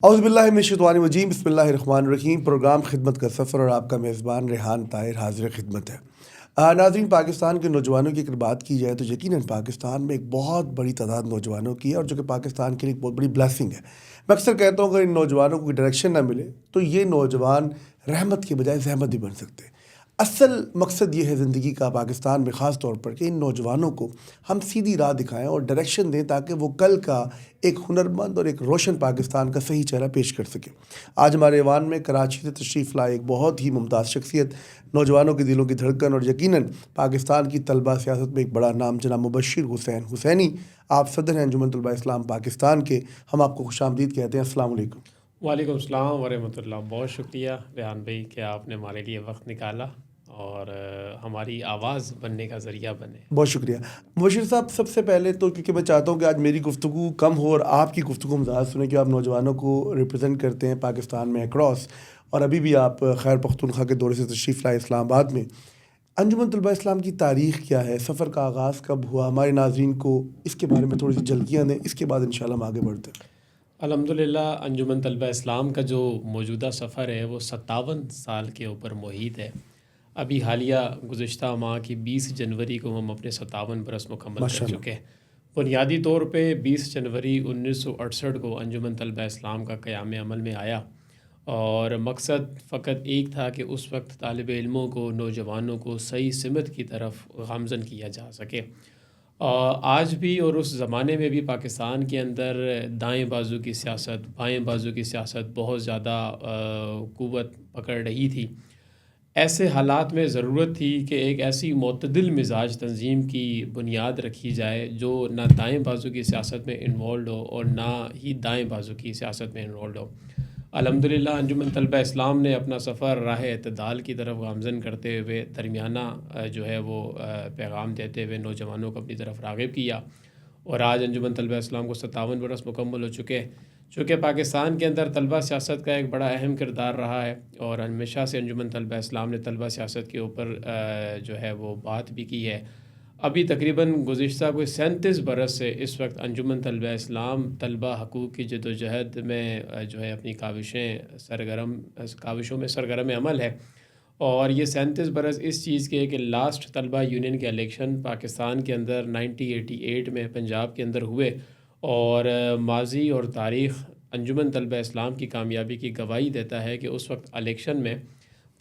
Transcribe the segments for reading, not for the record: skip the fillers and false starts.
اعوذ باللہ من الشیطان الرجیم، بسم اللہ الرحمن الرحیم۔ پروگرام خدمت کا سفر اور آپ کا میزبان ریحان طاہر حاضر خدمت ہے۔ ناظرین، پاکستان کے نوجوانوں کی اگر بات کی جائے تو یقیناً پاکستان میں ایک بہت بڑی تعداد نوجوانوں کی ہے، اور جو کہ پاکستان کے لیے ایک بہت بڑی بلیسنگ ہے۔ میں اکثر کہتا ہوں کہ ان نوجوانوں کو کوئی ڈائریکشن نہ ملے تو یہ نوجوان رحمت کے بجائے زحمت بھی بن سکتے ہیں۔ اصل مقصد یہ ہے زندگی کا پاکستان میں خاص طور پر کہ ان نوجوانوں کو ہم سیدھی راہ دکھائیں اور ڈائریکشن دیں تاکہ وہ کل کا ایک ہنرمند اور ایک روشن پاکستان کا صحیح چہرہ پیش کر سکیں۔ آج ہمارے ایوان میں کراچی سے تشریف لائے ایک بہت ہی ممتاز شخصیت، نوجوانوں کے دلوں کی دھڑکن اور یقیناً پاکستان کی طلبہ سیاست میں ایک بڑا نام، جناب مبشر حسین حسینی۔ آپ صدر ہیں انجمن طلبہ اسلام پاکستان کے، ہم آپ کو خوش آمدید کہتے ہیں۔ السلام علیکم۔ وعلیکم السلام ورحمۃ اللہ۔ بہت شکریہ ریحان بھائی کہ آپ نے ہمارے لیے وقت نکالا اور ہماری آواز بننے کا ذریعہ بنے۔ بہت شکریہ مبشر صاحب۔ سب سے پہلے تو کیونکہ میں چاہتا ہوں کہ آج میری گفتگو کم ہو اور آپ کی گفتگو ہم زیادہ سنیں، کہ آپ نوجوانوں کو ریپرزینٹ کرتے ہیں پاکستان میں اکراس، اور ابھی بھی آپ خیر پختونخوا کے دورے سے تشریف لائے اسلام آباد میں۔ انجمن طلبہ اسلام کی تاریخ کیا ہے؟ سفر کا آغاز کب ہوا؟ ہمارے ناظرین کو اس کے بارے میں تھوڑی سی جھلکیاں دیں، اس کے بعد انشاءاللہ ہم آگے بڑھتے ہیں۔ الحمدللہ، انجمن طلبہ اسلام کا جو موجودہ سفر ہے وہ 57 سال کے اوپر محیط ہے۔ ابھی حالیہ گزشتہ ماہ کی 20 جنوری کو ہم اپنے 57 برس مکمل کر چکے ہیں۔ بنیادی طور پہ 20 جنوری 1968 کو انجمن طلبہ اسلام کا قیام عمل میں آیا، اور مقصد فقط ایک تھا کہ اس وقت طالب علموں کو، نوجوانوں کو صحیح سمت کی طرف گامزن کیا جا سکے۔ آج بھی اور اس زمانے میں بھی پاکستان کے اندر دائیں بازو کی سیاست، بائیں بازو کی سیاست بہت زیادہ قوت پکڑ رہی تھی۔ ایسے حالات میں ضرورت تھی کہ ایک ایسی معتدل مزاج تنظیم کی بنیاد رکھی جائے جو نہ دائیں بازو کی سیاست میں انوالوڈ ہو اور نہ ہی دائیں بازو کی سیاست میں انوالوڈ ہو۔ الحمدللہ انجمن طلبہ اسلام نے اپنا سفر راہ اعتدال کی طرف گامزن کرتے ہوئے درمیانہ جو ہے وہ پیغام دیتے ہوئے نوجوانوں کو اپنی طرف راغب کیا، اور آج انجمن طلبہ اسلام کو 57 برس مکمل ہو چکے ہیں۔ چونکہ پاکستان کے اندر طلبہ سیاست کا ایک بڑا اہم کردار رہا ہے، اور ہمیشہ سے انجمن طلبہ اسلام نے طلبہ سیاست کے اوپر جو ہے وہ بات بھی کی ہے۔ ابھی تقریباً گزشتہ کوئی 37 برس سے اس وقت انجمن طلبہ اسلام طلبہ حقوق کی جد و جہد میں جو ہے اپنی کاوشوں میں سرگرم عمل ہے۔ اور یہ 37 برس اس چیز کے کہ لاسٹ طلبہ یونین کے الیکشن پاکستان کے اندر 1988 میں پنجاب کے اندر ہوئے، اور ماضی اور تاریخ انجمن طلبہ اسلام کی کامیابی کی گواہی دیتا ہے کہ اس وقت الیکشن میں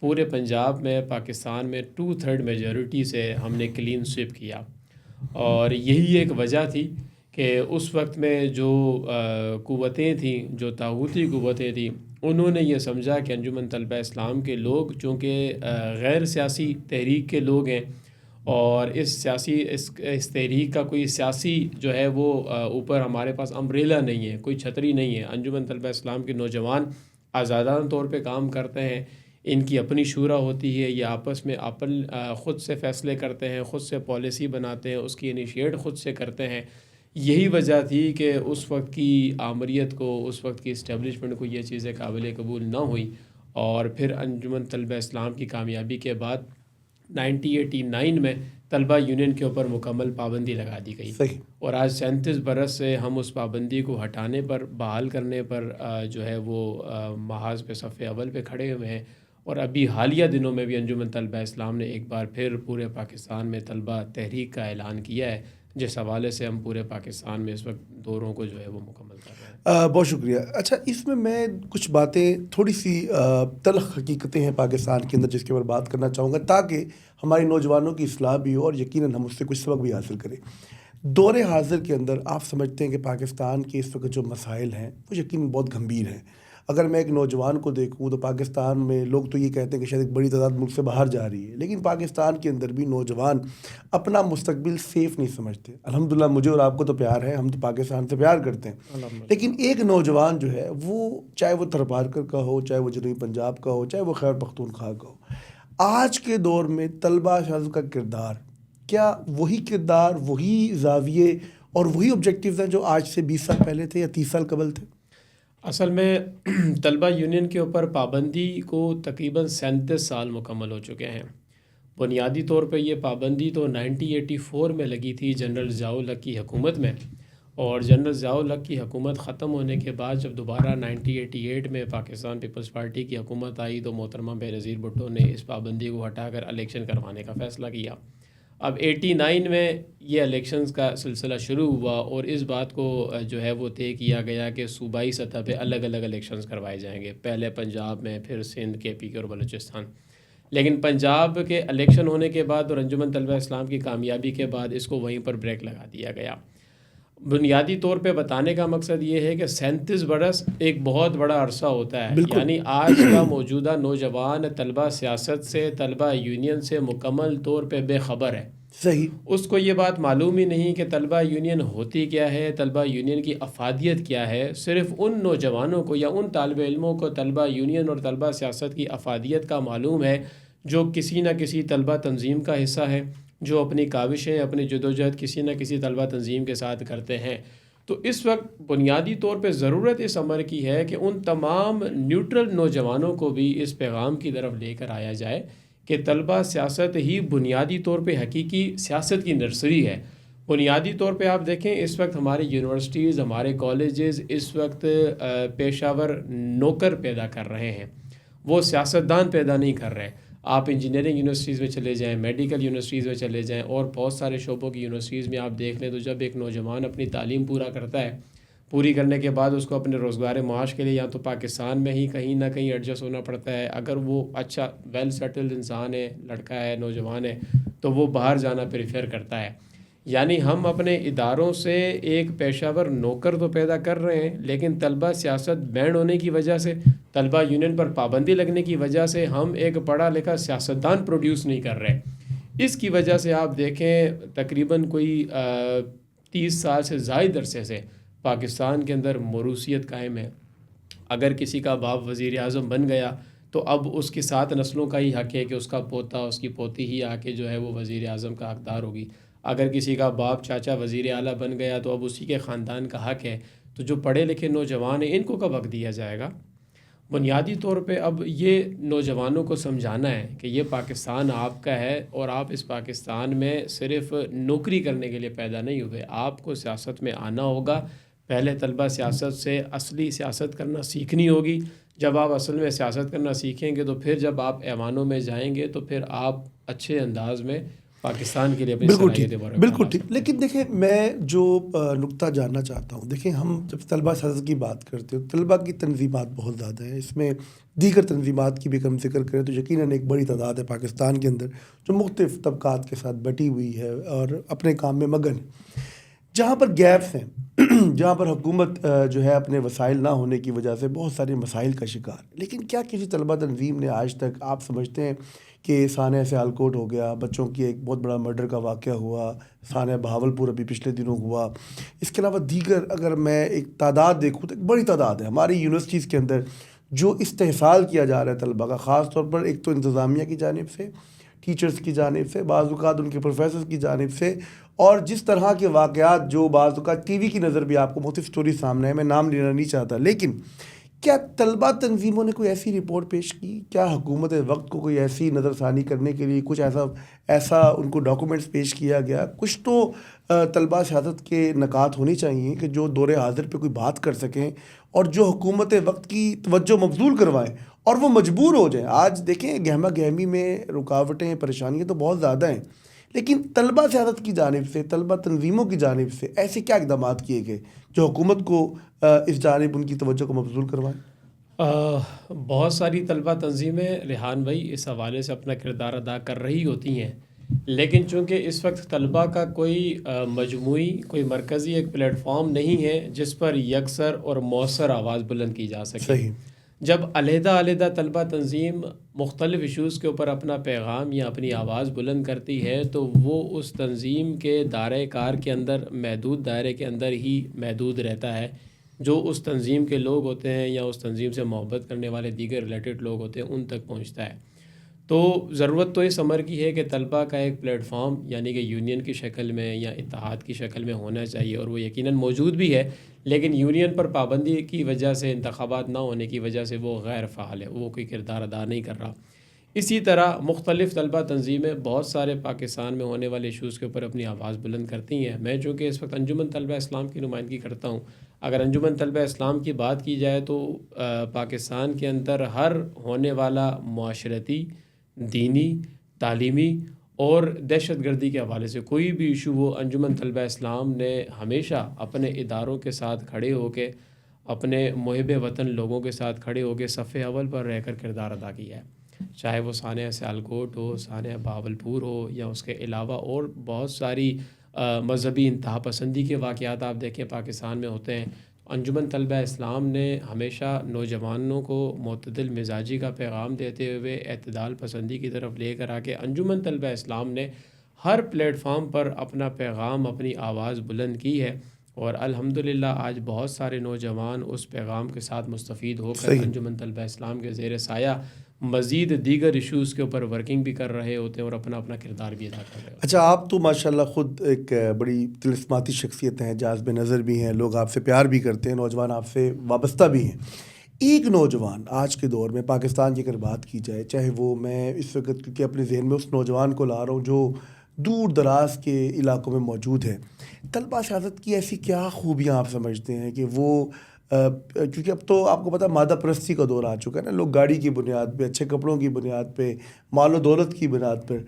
پورے پنجاب میں، پاکستان میں 2/3 میجورٹی سے ہم نے کلین سویپ کیا، اور یہی ایک وجہ تھی کہ اس وقت میں جو قوتیں تھیں، جو طاغوتی قوتیں تھیں، انہوں نے یہ سمجھا کہ انجمن طلبہ اسلام کے لوگ چونکہ غیر سیاسی تحریک کے لوگ ہیں، اور اس تحریک کا کوئی سیاسی جو ہے وہ اوپر ہمارے پاس امبریلا نہیں ہے، کوئی چھتری نہیں ہے۔ انجمن طلبہ اسلام کے نوجوان آزادانہ طور پہ کام کرتے ہیں، ان کی اپنی شورا ہوتی ہے، یہ آپس میں خود سے فیصلے کرتے ہیں، خود سے پالیسی بناتے ہیں، اس کی انیشیٹ خود سے کرتے ہیں۔ یہی وجہ تھی کہ اس وقت کی آمریت کو، اس وقت کی اسٹیبلشمنٹ کو یہ چیزیں قابل قبول نہ ہوئی، اور پھر انجمن طلبہ اسلام کی کامیابی کے بعد 1989 میں طلبہ یونین کے اوپر مکمل پابندی لگا دی گئی، اور آج 37 برس سے ہم اس پابندی کو ہٹانے پر، بحال کرنے پر جو ہے وہ محاذ پہ صف اول پہ کھڑے ہوئے ہیں۔ اور ابھی حالیہ دنوں میں بھی انجمن طلبہ اسلام نے ایک بار پھر پورے پاکستان میں طلبہ تحریک کا اعلان کیا ہے، جس حوالے سے ہم پورے پاکستان میں اس وقت دوروں کو جو ہے وہ مکمل کر رہے ہیں۔ بہت شکریہ۔ اچھا، اس میں کچھ باتیں، تھوڑی سی تلخ حقیقتیں ہیں پاکستان کے اندر جس کے اوپر بات کرنا چاہوں گا، تاکہ ہمارے نوجوانوں کی اصلاح بھی ہو اور یقیناً ہم اس سے کچھ سبق بھی حاصل کریں۔ دور حاضر کے اندر آپ سمجھتے ہیں کہ پاکستان کے اس وقت جو مسائل ہیں وہ یقیناً بہت گمبھیر ہیں۔ اگر میں ایک نوجوان کو دیکھوں تو پاکستان میں لوگ تو یہ کہتے ہیں کہ شاید ایک بڑی تعداد ملک سے باہر جا رہی ہے، لیکن پاکستان کے اندر بھی نوجوان اپنا مستقبل سیف نہیں سمجھتے۔ الحمدللہ مجھے اور آپ کو تو پیار ہے، ہم تو پاکستان سے پیار کرتے ہیں، لیکن ایک نوجوان جو ہے وہ، چاہے وہ تھرپارکر کا ہو، چاہے وہ جنوبی پنجاب کا ہو، چاہے وہ خیر پختونخوا کا ہو، آج کے دور میں طلبہ شاذ کا کردار کیا وہی کردار، وہی زاویے اور وہی آبجیکٹیوز ہیں جو آج سے 20 سال پہلے تھے یا 30 سال قبل تھے؟ اصل میں طلبہ یونین کے اوپر پابندی کو تقریباً 37 سال مکمل ہو چکے ہیں۔ بنیادی طور پہ یہ پابندی تو 1984 میں لگی تھی جنرل ضیاء الحق کی حکومت میں، اور جنرل ضیاء الحق کی حکومت ختم ہونے کے بعد جب دوبارہ 1988 میں پاکستان پیپلز پارٹی کی حکومت آئی تو محترمہ بینظیر بھٹو نے اس پابندی کو ہٹا کر الیکشن کروانے کا فیصلہ کیا. اب 89 میں یہ الیکشنز کا سلسلہ شروع ہوا اور اس بات کو جو ہے وہ طے کیا گیا کہ صوبائی سطح پہ الگ الگ الیکشنز کروائے جائیں گے، پہلے پنجاب میں، پھر سندھ، کے پی کے اور بلوچستان. لیکن پنجاب کے الیکشن ہونے کے بعد اور انجمن طلبہ اسلام کی کامیابی کے بعد اس کو وہیں پر بریک لگا دیا گیا. بنیادی طور پہ بتانے کا مقصد یہ ہے کہ 37 برس ایک بہت بڑا عرصہ ہوتا ہے. یعنی آج کا موجودہ نوجوان طلبہ سیاست سے، طلبہ یونین سے مکمل طور پہ بے خبر ہے. صحیح. اس کو یہ بات معلوم ہی نہیں کہ طلبہ یونین ہوتی کیا ہے، طلبہ یونین کی افادیت کیا ہے. صرف ان نوجوانوں کو یا ان طالب علموں کو طلبہ یونین اور طلبہ سیاست کی افادیت کا معلوم ہے جو کسی نہ کسی طلبہ تنظیم کا حصہ ہے، جو اپنی کاوشیں، اپنی جدوجہد کسی نہ کسی طلبہ تنظیم کے ساتھ کرتے ہیں. تو اس وقت بنیادی طور پہ ضرورت اس امر کی ہے کہ ان تمام نیوٹرل نوجوانوں کو بھی اس پیغام کی طرف لے کر آیا جائے کہ طلبہ سیاست ہی بنیادی طور پہ حقیقی سیاست کی نرسری ہے. بنیادی طور پہ آپ دیکھیں اس وقت ہماری یونیورسٹیز، ہمارے کالجز اس وقت پیشہ ور نوکر پیدا کر رہے ہیں، وہ سیاستدان پیدا نہیں کر رہے. آپ انجینئرنگ یونیورسٹیز میں چلے جائیں، میڈیکل یونیورسٹیز میں چلے جائیں اور بہت سارے شعبوں کی یونیورسٹیز میں آپ دیکھ لیں تو جب ایک نوجوان اپنی تعلیم پورا کرتا ہے، پوری کرنے کے بعد اس کو اپنے روزگار معاش کے لیے یا تو پاکستان میں ہی کہیں نہ کہیں ایڈجسٹ ہونا پڑتا ہے. اگر وہ اچھا ویل سیٹلڈ انسان ہے، لڑکا ہے، نوجوان ہے، تو وہ باہر جانا پریفر کرتا ہے. یعنی ہم اپنے اداروں سے ایک پیشہ ور نوکر تو پیدا کر رہے ہیں، لیکن طلبہ سیاست بینڈ ہونے کی وجہ سے، طلبہ یونین پر پابندی لگنے کی وجہ سے ہم ایک پڑھا لکھا سیاستدان پروڈیوس نہیں کر رہے. اس کی وجہ سے آپ دیکھیں تقریباً کوئی 30 سال سے زائد عرصے سے پاکستان کے اندر موروثیت قائم ہے. اگر کسی کا باپ وزیر اعظم بن گیا تو اب اس کی 7 نسلوں کا ہی حق ہے کہ اس کا پوتا، اس کی پوتی ہی آ کے جو ہے وہ وزیر اعظم کا حقدار ہوگی. اگر کسی کا باپ چاچا وزیر اعلیٰ بن گیا تو اب اسی کے خاندان کا حق ہے. تو جو پڑھے لکھے نوجوان ہیں ان کو کب حق دیا جائے گا؟ بنیادی طور پہ اب یہ نوجوانوں کو سمجھانا ہے کہ یہ پاکستان آپ کا ہے اور آپ اس پاکستان میں صرف نوکری کرنے کے لیے پیدا نہیں ہوئے، آپ کو سیاست میں آنا ہوگا. پہلے طلبہ سیاست سے اصلی سیاست کرنا سیکھنی ہوگی. جب آپ اصل میں سیاست کرنا سیکھیں گے تو پھر جب آپ ایوانوں میں جائیں گے تو پھر آپ اچھے انداز میں پاکستان کے لیے اپنی صلاحیتیں بڑھا بالکل ٹھیک. سکتے ہیں. لیکن دیکھیں میں جو نقطہ جاننا چاہتا ہوں، دیکھیں ہم جب طلبہ سیاست کی بات کرتے ہیں، طلبہ کی تنظیمات بہت زیادہ ہیں. اس میں دیگر تنظیمات کی بھی ہم ذکر کریں تو یقیناً ایک بڑی تعداد ہے پاکستان کے اندر جو مختلف طبقات کے ساتھ بٹی ہوئی ہے اور اپنے کام میں مگن ہے. جہاں پر گیپس ہیں، جہاں پر حکومت جو ہے اپنے وسائل نہ ہونے کی وجہ سے بہت سارے مسائل کا شکار. لیکن کیا کسی طلبہ تنظیم نے آج تک، آپ سمجھتے ہیں کہ سانحہ سیالکوٹ ہو گیا، بچوں کی ایک بہت بڑا مرڈر کا واقعہ ہوا، سانحہ بہاولپور ابھی پچھلے دنوں ہوا، اس کے علاوہ دیگر اگر میں ایک تعداد دیکھوں تو ایک بڑی تعداد ہے ہماری یونیورسٹیز کے اندر جو استحصال کیا جا رہا ہے طلبہ کا، خاص طور پر ایک تو انتظامیہ کی جانب سے، ٹیچرز کی جانب سے، بعض اوقات ان کے پروفیسرز کی جانب سے، اور جس طرح کے واقعات جو بعض اوقات ٹی وی کی نظر بھی آپ کو مختلف سٹوری سامنے ہے. میں نام لینا نہیں چاہتا، لیکن کیا طلبہ تنظیموں نے کوئی ایسی رپورٹ پیش کی؟ کیا حکومت وقت کو کوئی ایسی نظر ثانی کرنے کے لیے کچھ ایسا ان کو ڈاکومنٹس پیش کیا گیا؟ کچھ تو طلبہ سیاست کے نکات ہونے چاہیے کہ جو دور حاضر پہ کوئی بات کر سکیں اور جو حکومت وقت کی توجہ مبذول کروائیں اور وہ مجبور ہو جائیں. آج دیکھیں گہما گہمی میں رکاوٹیں، پریشانیاں تو بہت زیادہ ہیں، لیکن طلبہ سیاست کی جانب سے، طلبہ تنظیموں کی جانب سے ایسے کیا اقدامات کیے گئے جو حکومت کو اس جانب ان کی توجہ کو مبذول کروائیں؟ بہت ساری طلبہ تنظیمیں ریحان بھائی اس حوالے سے اپنا کردار ادا کر رہی ہوتی ہیں، لیکن چونکہ اس وقت طلبہ کا کوئی مجموعی، کوئی مرکزی ایک پلیٹ فارم نہیں ہے جس پر یکسر اور مؤثر آواز بلند کی جا سکے. صحیح. جب علیحدہ علیحدہ طلبہ تنظیم مختلف ایشوز کے اوپر اپنا پیغام یا اپنی آواز بلند کرتی ہے تو وہ اس تنظیم کے دائرۂ کار کے اندر، محدود دائرے کے اندر ہی محدود رہتا ہے. جو اس تنظیم کے لوگ ہوتے ہیں یا اس تنظیم سے محبت کرنے والے دیگر ریلیٹڈ لوگ ہوتے ہیں ان تک پہنچتا ہے. تو ضرورت تو اس امر کی ہے کہ طلبہ کا ایک پلیٹ فارم یعنی کہ یونین کی شکل میں یا اتحاد کی شکل میں ہونا چاہیے، اور وہ یقیناً موجود بھی ہے، لیکن یونین پر پابندی کی وجہ سے، انتخابات نہ ہونے کی وجہ سے وہ غیر فعال ہے، وہ کوئی کردار ادا نہیں کر رہا. اسی طرح مختلف طلبہ تنظیمیں بہت سارے پاکستان میں ہونے والے ایشوز کے اوپر اپنی آواز بلند کرتی ہیں. میں چونکہ اس وقت انجمن طلبہ اسلام کی نمائندگی کرتا ہوں، اگر انجمن طلبہ اسلام کی بات کی جائے تو پاکستان کے اندر ہر ہونے والا معاشرتی، دینی، تعلیمی اور دہشت گردی کے حوالے سے کوئی بھی ایشو ہو، انجمن طلبہ اسلام نے ہمیشہ اپنے اداروں کے ساتھ کھڑے ہو کے، اپنے محب وطن لوگوں کے ساتھ کھڑے ہو کے صف اول پر رہ کر کردار ادا کیا ہے. چاہے وہ سانحہ سیالکوٹ ہو، سانحہ بہاولپور ہو، یا اس کے علاوہ اور بہت ساری مذہبی انتہا پسندی کے واقعات آپ دیکھیں پاکستان میں ہوتے ہیں. انجمن طلبہ اسلام نے ہمیشہ نوجوانوں کو معتدل مزاجی کا پیغام دیتے ہوئے اعتدال پسندی کی طرف لے کر آ کے انجمن طلبہ اسلام نے ہر پلیٹ فارم پر اپنا پیغام، اپنی آواز بلند کی ہے، اور الحمدللہ آج بہت سارے نوجوان اس پیغام کے ساتھ مستفید ہو کر انجمن طلبہ اسلام کے زیر سایہ مزید دیگر ایشوز کے اوپر ورکنگ بھی کر رہے ہوتے ہیں اور اپنا اپنا کردار بھی ادا کر رہے ہوتے ہیں. اچھا، آپ تو ماشاءاللہ خود ایک بڑی طلسماتی شخصیت ہیں، جاذب نظر بھی ہیں، لوگ آپ سے پیار بھی کرتے ہیں، نوجوان آپ سے وابستہ بھی ہیں. ایک نوجوان آج کے دور میں پاکستان کی اگر بات کی جائے، چاہے وہ میں اس وقت کیونکہ اپنے ذہن میں اس نوجوان کو لا رہا ہوں جو دور دراز کے علاقوں میں موجود ہے، طلبہ سیاست کی ایسی کیا خوبیاں آپ سمجھتے ہیں کہ وہ کیونکہ اب تو آپ کو پتہ مادہ پرستی کا دور آ چکا ہے نا، لوگ گاڑی کی بنیاد پہ، اچھے کپڑوں کی بنیاد پہ، مال و دولت کی بنیاد پر،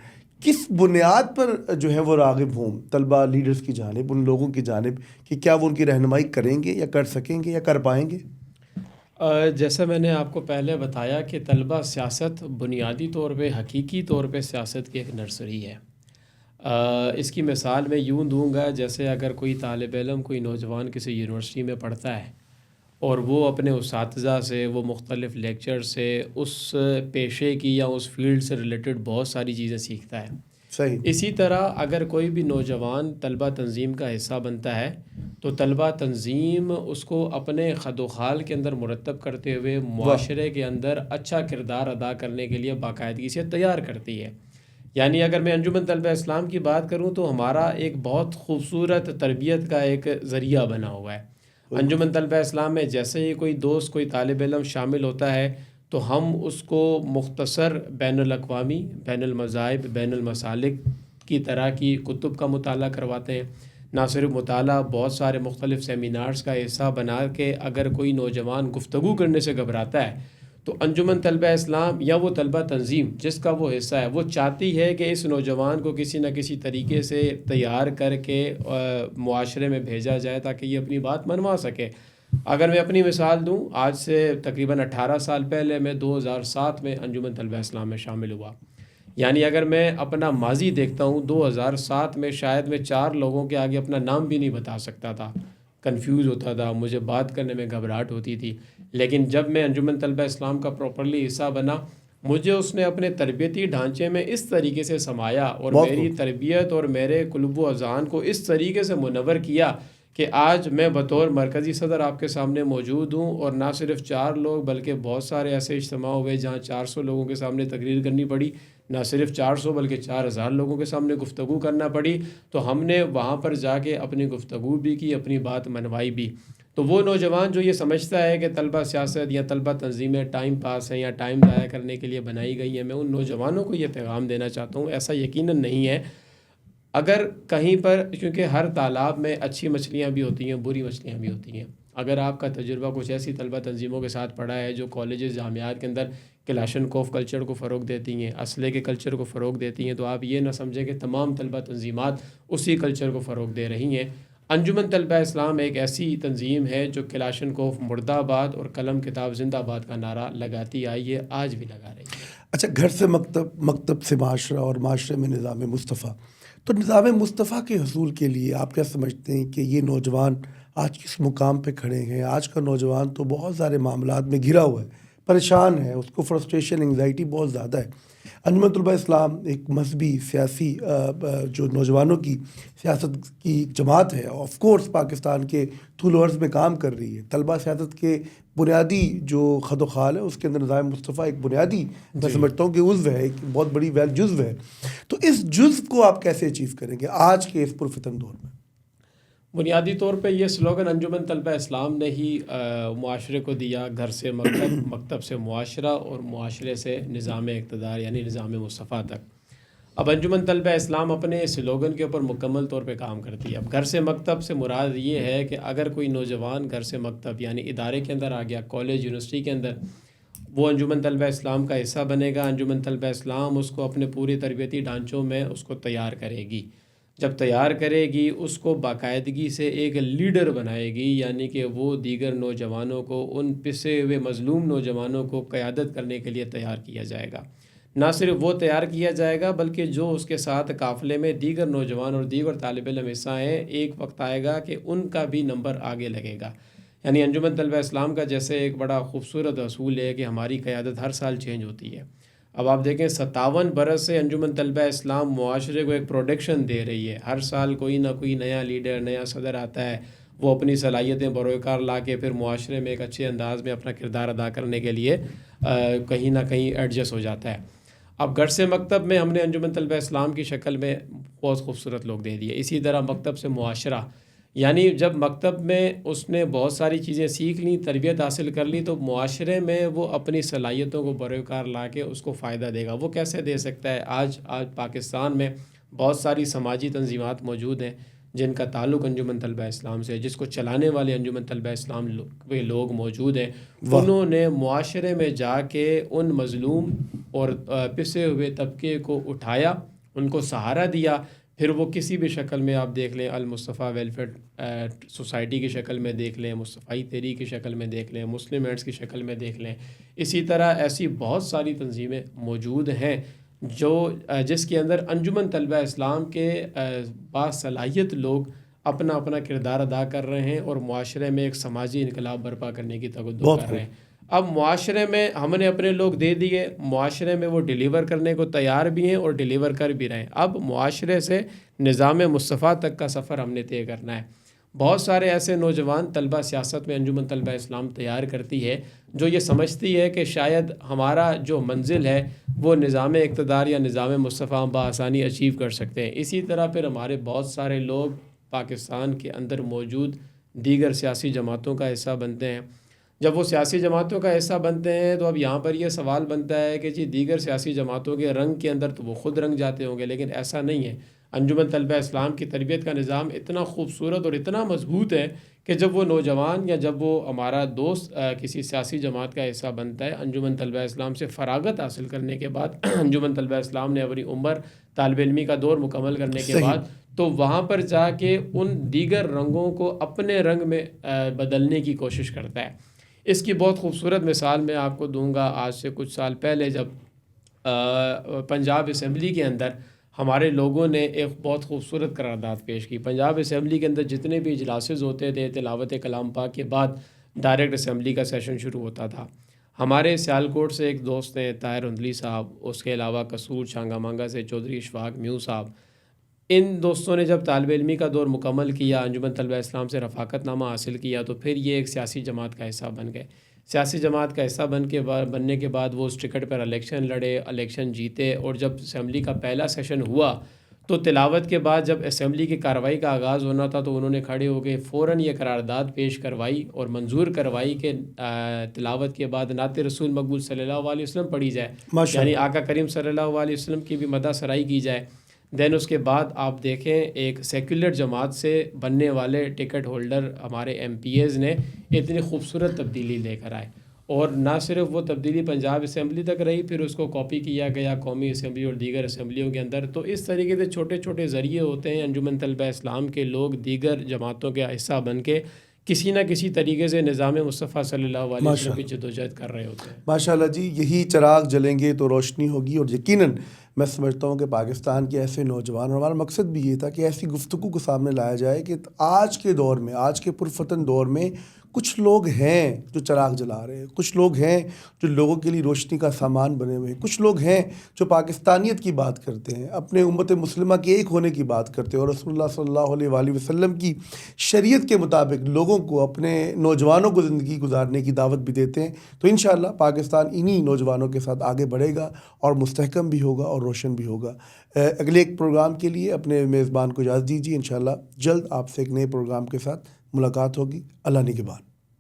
کس بنیاد پر جو ہے وہ راغب ہوں طلبہ لیڈرز کی جانب، ان لوگوں کی جانب کہ کیا وہ ان کی رہنمائی کریں گے یا کر سکیں گے یا کر پائیں گے؟ جیسا میں نے آپ کو پہلے بتایا کہ طلبہ سیاست بنیادی طور پہ، حقیقی طور پہ سیاست کی ایک نرسری ہے. اس کی مثال میں یوں دوں گا، جیسے اگر کوئی طالب علم، کوئی نوجوان کسی یونیورسٹی میں پڑھتا ہے اور وہ اپنے اساتذہ سے، وہ مختلف لیکچر سے اس پیشے کی یا اس فیلڈ سے ریلیٹڈ بہت ساری چیزیں سیکھتا ہے. صحیح. اسی طرح اگر کوئی بھی نوجوان طلبہ تنظیم کا حصہ بنتا ہے تو طلبہ تنظیم اس کو اپنے خد و خال کے اندر مرتب کرتے ہوئے معاشرے کے اندر اچھا کردار ادا کرنے کے لیے باقاعدگی سے تیار کرتی ہے. یعنی اگر میں انجمن طلبہ اسلام کی بات کروں تو ہمارا ایک بہت خوبصورت تربیت کا ایک ذریعہ بنا ہوا ہے. انجمن طلبہ اسلام میں جیسے ہی کوئی دوست، کوئی طالب علم شامل ہوتا ہے تو ہم اس کو مختصر بین الاقوامی، بین المذاہب، بین المسالک کی طرح کی کتب کا مطالعہ کرواتے ہیں. نہ صرف مطالعہ، بہت سارے مختلف سیمینارز کا حصہ بنا کے اگر کوئی نوجوان گفتگو کرنے سے گھبراتا ہے تو انجمن طلبہ اسلام یا وہ طلبہ تنظیم جس کا وہ حصہ ہے، وہ چاہتی ہے کہ اس نوجوان کو کسی نہ کسی طریقے سے تیار کر کے معاشرے میں بھیجا جائے تاکہ یہ اپنی بات منوا سکے. اگر میں اپنی مثال دوں، آج سے تقریباً 18 سال پہلے میں 2007 میں انجمن طلبہ اسلام میں شامل ہوا. یعنی اگر میں اپنا ماضی دیکھتا ہوں، 2007 میں شاید میں 4 لوگوں کے آگے اپنا نام بھی نہیں بتا سکتا تھا، کنفیوز ہوتا تھا، مجھے بات کرنے میں گھبراہٹ ہوتی تھی. لیکن جب میں انجمن طلبہ اسلام کا پراپرلی حصہ بنا، مجھے اس نے اپنے تربیتی ڈھانچے میں اس طریقے سے سمایا اور میری تربیت اور میرے قلب و اذہان کو اس طریقے سے منور کیا کہ آج میں بطور مرکزی صدر آپ کے سامنے موجود ہوں. اور نہ صرف 4 لوگ بلکہ بہت سارے ایسے اجتماع ہوئے جہاں 400 لوگوں کے سامنے تقریر کرنی پڑی، نہ صرف 400 بلکہ 4000 لوگوں کے سامنے گفتگو کرنا پڑی. تو ہم نے وہاں پر جا کے اپنی گفتگو بھی کی، اپنی بات منوائی بھی. تو وہ نوجوان جو یہ سمجھتا ہے کہ طلبہ سیاست یا طلبہ تنظیمیں ٹائم پاس ہیں یا ٹائم ضائع کرنے کے لیے بنائی گئی ہیں، میں ان نوجوانوں کو یہ پیغام دینا چاہتا ہوں، ایسا یقیناً نہیں ہے. اگر کہیں پر، کیونکہ ہر تالاب میں اچھی مچھلیاں بھی ہوتی ہیں، بری مچھلیاں بھی ہوتی ہیں. اگر آپ کا تجربہ کچھ ایسی طلبہ تنظیموں کے ساتھ پڑا ہے جو کالجز، جامعات کے اندر کلاشنکوف کلچر کو فروغ دیتی ہیں، اسلحے کے کلچر کو فروغ دیتی ہیں، تو آپ یہ نہ سمجھیں کہ تمام طلبہ تنظیمات اسی کلچر کو فروغ دے رہی ہیں. انجمن طلبہ اسلام ایک ایسی تنظیم ہے جو کلاشنکوف مردہ آباد اور قلم کتاب زندہ آباد کا نعرہ لگاتی آئی ہے، آج بھی لگا رہی ہے. اچھا، گھر سے مکتب، مکتب سے معاشرہ اور معاشرے میں نظام مصطفیٰ، تو نظام مصطفیٰ کے حصول کے لیے آپ کیا سمجھتے ہیں کہ یہ نوجوان آج کس مقام پہ کھڑے ہیں؟ آج کا نوجوان تو بہت سارے معاملات میں گھرا ہوا ہے، پریشان ہے، اس کو فرسٹریشن، انگزائٹی بہت زیادہ ہے. انجمن طلبہ اسلام ایک مذہبی سیاسی جو نوجوانوں کی سیاست کی جماعت ہے، آف کورس پاکستان کے طول و عرض میں کام کر رہی ہے. طلبہ سیاست کے بنیادی جو خد و خال ہے اس کے اندر نظام مصطفیٰ ایک بنیادی میں سمجھتا ہوں کہ عضو ہے، ایک بہت بڑی جزو ہے. تو اس جزو کو آپ کیسے اچیو کریں گے آج کے اس پرفتن دور میں؟ بنیادی طور پہ یہ سلوگن انجمن طلبہ اسلام نے ہی معاشرے کو دیا، گھر سے مکتب، مکتب سے معاشرہ اور معاشرے سے نظام اقتدار یعنی نظام مصطفیٰ تک۔ اب انجمن طلبہ اسلام اپنے سلوگن کے اوپر مکمل طور پہ کام کرتی ہے۔ اب گھر سے مکتب سے مراد یہ ہے کہ اگر کوئی نوجوان گھر سے مکتب یعنی ادارے کے اندر آ گیا، کالج یونیورسٹی کے اندر، وہ انجمن طلبہ اسلام کا حصہ بنے گا۔ انجمن طلبہ اسلام اس کو اپنے پوری تربیتی ڈھانچوں میں اس کو تیار کرے گی۔ جب تیار کرے گی اس کو باقاعدگی سے ایک لیڈر بنائے گی، یعنی کہ وہ دیگر نوجوانوں کو، ان پسے ہوئے مظلوم نوجوانوں کو قیادت کرنے کے لیے تیار کیا جائے گا۔ نہ صرف وہ تیار کیا جائے گا بلکہ جو اس کے ساتھ قافلے میں دیگر نوجوان اور دیگر طالب علم حصہ ہیں، ایک وقت آئے گا کہ ان کا بھی نمبر آگے لگے گا۔ یعنی انجمن طلبہ اسلام کا جیسے ایک بڑا خوبصورت اصول ہے کہ ہماری قیادت ہر سال چینج ہوتی ہے۔ اب آپ دیکھیں 57 برس سے انجمن طلبہ اسلام معاشرے کو ایک پروڈکشن دے رہی ہے۔ ہر سال کوئی نہ کوئی نیا لیڈر، نیا صدر آتا ہے، وہ اپنی صلاحیتیں بروئے کار لا کے پھر معاشرے میں ایک اچھے انداز میں اپنا کردار ادا کرنے کے لیے کہیں نہ کہیں ایڈجسٹ ہو جاتا ہے۔ اب گھر سے مکتب میں ہم نے انجمن طلبہ اسلام کی شکل میں بہت خوبصورت لوگ دے دیے۔ اسی طرح مکتب سے معاشرہ، یعنی جب مکتب میں اس نے بہت ساری چیزیں سیکھ لیں، تربیت حاصل کر لی، تو معاشرے میں وہ اپنی صلاحیتوں کو بروئے کار لا کے اس کو فائدہ دے گا۔ وہ کیسے دے سکتا ہے؟ آج پاکستان میں بہت ساری سماجی تنظیمات موجود ہیں جن کا تعلق انجمن طلبہ اسلام سے ہے، جس کو چلانے والے انجمن طلبہ اسلام کے لوگ موجود ہیں۔ انہوں نے معاشرے میں جا کے ان مظلوم اور پسے ہوئے طبقے کو اٹھایا، ان کو سہارا دیا۔ پھر وہ کسی بھی شکل میں آپ دیکھ لیں، المصطفیٰ ویلفیئر سوسائٹی کی شکل میں دیکھ لیں، مصطفی تحریک کی شکل میں دیکھ لیں، مسلم ایڈس کی شکل میں دیکھ لیں، اسی طرح ایسی بہت ساری تنظیمیں موجود ہیں جو جس کے اندر انجمن طلبہ اسلام کے باصلاحیت لوگ اپنا اپنا کردار ادا کر رہے ہیں اور معاشرے میں ایک سماجی انقلاب برپا کرنے کی تگدو کر رہے ہیں۔ اب معاشرے میں ہم نے اپنے لوگ دے دیے، معاشرے میں وہ ڈیلیور کرنے کو تیار بھی ہیں اور ڈیلیور کر بھی رہے ہیں۔ اب معاشرے سے نظام مصطفیٰ تک کا سفر ہم نے طے کرنا ہے۔ بہت سارے ایسے نوجوان طلبہ سیاست میں انجمن طلبہ اسلام تیار کرتی ہے جو یہ سمجھتی ہے کہ شاید ہمارا جو منزل ہے وہ نظام اقتدار یا نظام مصطفیٰ بآسانی اچیو کر سکتے ہیں۔ اسی طرح پھر ہمارے بہت سارے لوگ پاکستان کے اندر موجود دیگر سیاسی جماعتوں کا حصہ بنتے ہیں۔ جب وہ سیاسی جماعتوں کا حصہ بنتے ہیں تو اب یہاں پر یہ سوال بنتا ہے کہ جی دیگر سیاسی جماعتوں کے رنگ کے اندر تو وہ خود رنگ جاتے ہوں گے، لیکن ایسا نہیں ہے۔ انجمن طلبہ اسلام کی تربیت کا نظام اتنا خوبصورت اور اتنا مضبوط ہے کہ جب وہ نوجوان یا جب وہ ہمارا دوست کسی سیاسی جماعت کا حصہ بنتا ہے، انجمن طلبہ اسلام سے فراغت حاصل کرنے کے بعد، انجمن طلبہ اسلام نے اپنی عمر طالب علمی کا دور مکمل کرنے کے بعد، تو وہاں پر جا کے ان دیگر رنگوں کو اپنے رنگ میں بدلنے کی کوشش کرتا ہے۔ اس کی بہت خوبصورت مثال میں آپ کو دوں گا۔ آج سے کچھ سال پہلے جب پنجاب اسمبلی کے اندر ہمارے لوگوں نے ایک بہت خوبصورت قرارداد پیش کی۔ پنجاب اسمبلی کے اندر جتنے بھی اجلاسز ہوتے تھے، تلاوت کلام پاک کے بعد ڈائریکٹ اسمبلی کا سیشن شروع ہوتا تھا۔ ہمارے سیالکوٹ سے ایک دوست ہیں طاہر ہندلی صاحب، اس کے علاوہ قصور چانگا مانگا سے چودھری اشفاق میو صاحب۔ ان دوستوں نے جب طالب علمی کا دور مکمل کیا، انجمن طلبہ اسلام سے رفاقت نامہ حاصل کیا، تو پھر یہ ایک سیاسی جماعت کا حصہ بن گئے۔ سیاسی جماعت کا حصہ بننے کے بعد وہ اس ٹکٹ پر الیکشن لڑے، الیکشن جیتے، اور جب اسمبلی کا پہلا سیشن ہوا تو تلاوت کے بعد جب اسمبلی کی کارروائی کا آغاز ہونا تھا تو انہوں نے کھڑے ہو کے فوراً یہ قرارداد پیش کروائی اور منظور کروائی کہ تلاوت کے بعد نعت رسول مقبول صلی اللہ علیہ وسلم پڑھی جائے، یعنی آقا کریم صلی اللہ علیہ وسلم کی بھی مدح سرائی کی جائے۔ دین اس کے بعد آپ دیکھیں ایک سیکولر جماعت سے بننے والے ٹکٹ ہولڈر ہمارے ایم پی ایز نے اتنی خوبصورت تبدیلی لے کر آئے، اور نہ صرف وہ تبدیلی پنجاب اسمبلی تک رہی، پھر اس کو کاپی کیا گیا قومی اسمبلی اور دیگر اسمبلیوں کے اندر۔ تو اس طریقے سے چھوٹے چھوٹے ذریعے ہوتے ہیں انجمن طلبہ اسلام کے لوگ دیگر جماعتوں کے حصہ بن کے کسی نہ کسی طریقے سے نظام مصطفیٰ صلی اللہ علیہ وسلم کی جدوجہد کر رہے ہوتے ہیں۔ ماشاءاللہ جی، یہی چراغ جلیں گے تو روشنی ہوگی، اور یقیناً میں سمجھتا ہوں کہ پاکستان کے ایسے نوجوان، اور ہمارا مقصد بھی یہ تھا کہ ایسی گفتگو کو سامنے لایا جائے کہ آج کے دور میں، آج کے پرفتن دور میں کچھ لوگ ہیں جو چراغ جلا رہے ہیں، کچھ لوگ ہیں جو لوگوں کے لیے روشنی کا سامان بنے ہوئے ہیں، کچھ لوگ ہیں جو پاکستانیت کی بات کرتے ہیں، اپنے امت مسلمہ کے ایک ہونے کی بات کرتے ہیں، اور رسول اللہ صلی اللہ علیہ وآلہ وسلم کی شریعت کے مطابق لوگوں کو، اپنے نوجوانوں کو زندگی گزارنے کی دعوت بھی دیتے ہیں۔ تو انشاءاللہ پاکستان انہی نوجوانوں کے ساتھ آگے بڑھے گا اور مستحکم بھی ہوگا اور اور روشن بھی ہوگا۔ اگلے ایک پروگرام کے لیے اپنے میزبان کو اجازت دیجیے، انشاءاللہ جلد آپ سے ایک نئے پروگرام کے ساتھ ملاقات ہوگی۔ اللہ نگہبان۔